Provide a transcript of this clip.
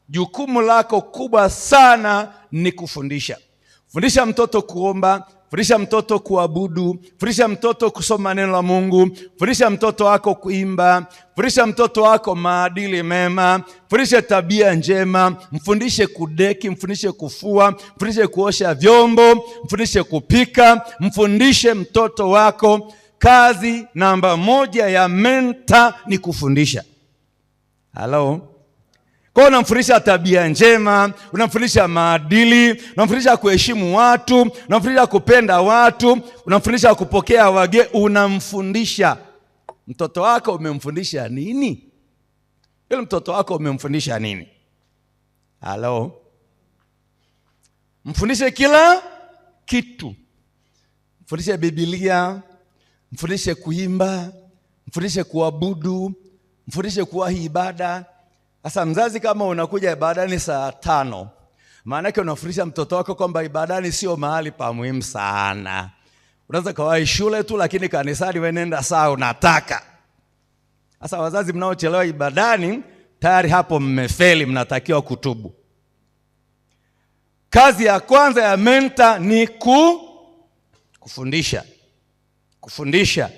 jukumu lako kubwa sana ni kufundisha. Fundisha mtoto kuomba, fundisha mtoto kuabudu, fundisha mtoto kusoma neno la Mungu, fundisha mtoto wako kuimba, fundisha mtoto wako maadili mema, fundisha tabia njema, mfundishe kudeki, mfundishe kufua, mfundishe kuosha vyombo, mfundishe kupika, mfundishe mtoto wako. Kazi namba 1 ya mentor ni kufundisha. Hello? Kwa unamfundisha tabia njema, unamfundisha maadili, unamfundisha kuheshimu watu, unamfundisha kupenda watu, unamfundisha kupokea wageni, unamfundisha. Mtoto wako umemfundisha nini? Yule mtoto wako umemfundisha nini? Hello? Mfundishe kila kitu. Mfundishe Biblia, mfundishe kuimba, mfundishe kuabudu, mfundishe kuwahi ibada. Sasa mzazi, kama unakuja ibadani saa 5, maana yake unafundisha mtoto wako kwamba ibadani sio mahali pa muhimu sana. Unaweza kawahi shule tu, lakini kanisani wewe nenda saa unataka. Sasa wazazi mnaochelewa ibadani, tayari hapo mmefeli, mnatakiwa kutubu. Kazi ya kwanza ya mentor ni kufundisha. Kufundisha.